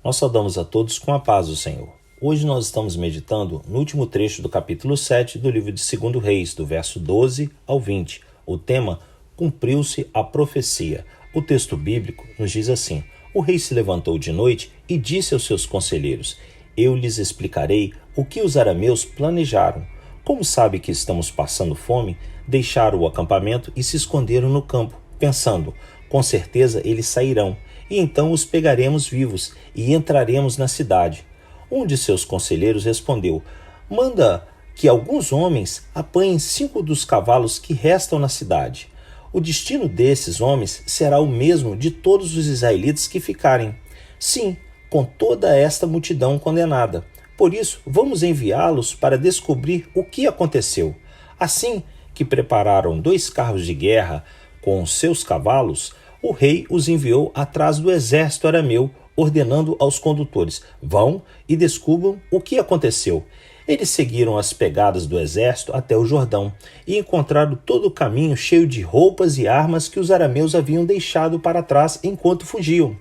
Nós saudamos a todos com a paz do Senhor. Hoje nós estamos meditando no último trecho do capítulo 7 do livro de 2 Reis, do verso 12 ao 20. O tema: Cumpriu-se a profecia. O texto bíblico nos diz assim: O rei se levantou de noite e disse aos seus conselheiros: Eu lhes explicarei o que os arameus planejaram. Como sabe que estamos passando fome, deixaram o acampamento e se esconderam no campo, pensando: com certeza eles sairão, e então os pegaremos vivos e entraremos na cidade. Um de seus conselheiros respondeu: Manda que alguns homens apanhem 5 dos cavalos que restam na cidade. O destino desses homens será o mesmo de todos os israelitas que ficarem. Sim, com toda esta multidão condenada. Por isso, vamos enviá-los para descobrir o que aconteceu. Assim que prepararam 2 carros de guerra com seus cavalos, o rei os enviou atrás do exército arameu, ordenando aos condutores: Vão e descubram o que aconteceu. Eles seguiram as pegadas do exército até o Jordão e encontraram todo o caminho cheio de roupas e armas que os arameus haviam deixado para trás enquanto fugiam.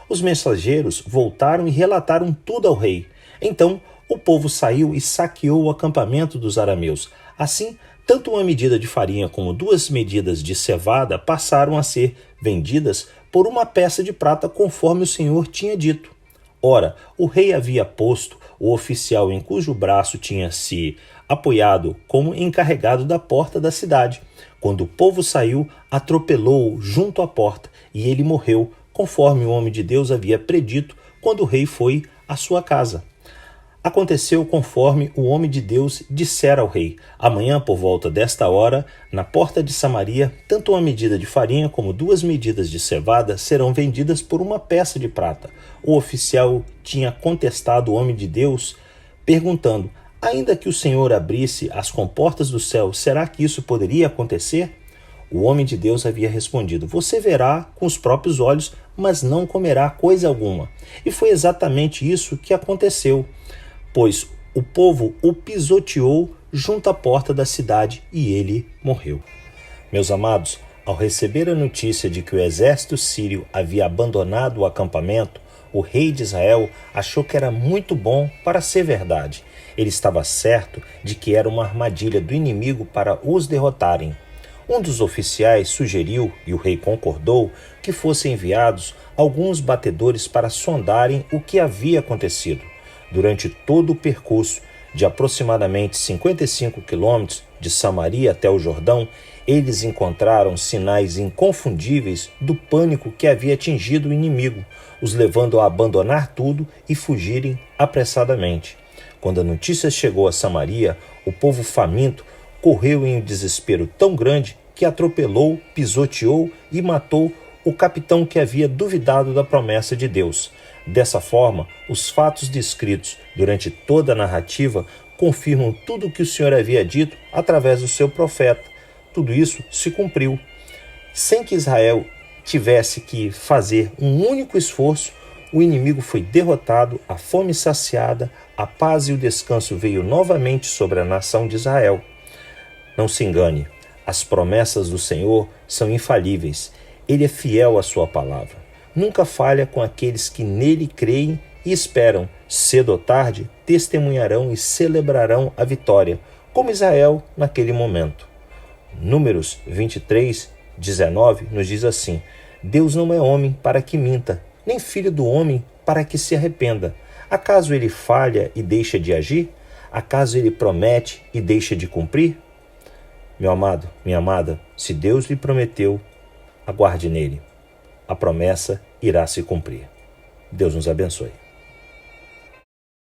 Os mensageiros voltaram e relataram tudo ao rei. Então o povo saiu e saqueou o acampamento dos arameus. Assim, tanto uma medida de farinha como 2 medidas de cevada passaram a ser vendidas por uma peça de prata, conforme o Senhor tinha dito. Ora, o rei havia posto o oficial em cujo braço tinha se apoiado como encarregado da porta da cidade. Quando o povo saiu, atropelou-o junto à porta, e ele morreu, conforme o homem de Deus havia predito quando o rei foi à sua casa. Aconteceu conforme o homem de Deus dissera ao rei: Amanhã, por volta desta hora, na porta de Samaria, tanto uma medida de farinha como 2 medidas de cevada serão vendidas por uma peça de prata. O oficial tinha contestado o homem de Deus, perguntando: Ainda que o Senhor abrisse as comportas do céu, será que isso poderia acontecer? O homem de Deus havia respondido: Você verá com os próprios olhos, mas não comerá coisa alguma. E foi exatamente isso que aconteceu, pois o povo o pisoteou junto à porta da cidade e ele morreu. Meus amados, ao receber a notícia de que o exército sírio havia abandonado o acampamento, o rei de Israel achou que era muito bom para ser verdade. Ele estava certo de que era uma armadilha do inimigo para os derrotarem. Um dos oficiais sugeriu, e o rei concordou, que fossem enviados alguns batedores para sondarem o que havia acontecido. Durante todo o percurso de aproximadamente 55 quilômetros de Samaria até o Jordão, eles encontraram sinais inconfundíveis do pânico que havia atingido o inimigo, os levando a abandonar tudo e fugirem apressadamente. Quando a notícia chegou a Samaria, o povo faminto correu em um desespero tão grande que atropelou, pisoteou e matou o capitão que havia duvidado da promessa de Deus. Dessa forma, os fatos descritos durante toda a narrativa confirmam tudo o que o Senhor havia dito através do seu profeta. Tudo isso se cumpriu. Sem que Israel tivesse que fazer um único esforço, o inimigo foi derrotado, a fome saciada, a paz e o descanso veio novamente sobre a nação de Israel. Não se engane, as promessas do Senhor são infalíveis. Ele é fiel à sua palavra. Nunca falha com aqueles que nele creem e esperam. Cedo ou tarde, testemunharão e celebrarão a vitória, como Israel naquele momento. Números 23:19 nos diz assim: Deus não é homem para que minta, nem filho do homem para que se arrependa. Acaso ele falha e deixa de agir? Acaso ele promete e deixa de cumprir? Meu amado, minha amada, se Deus lhe prometeu, aguarde nele. A promessa irá se cumprir. Deus nos abençoe.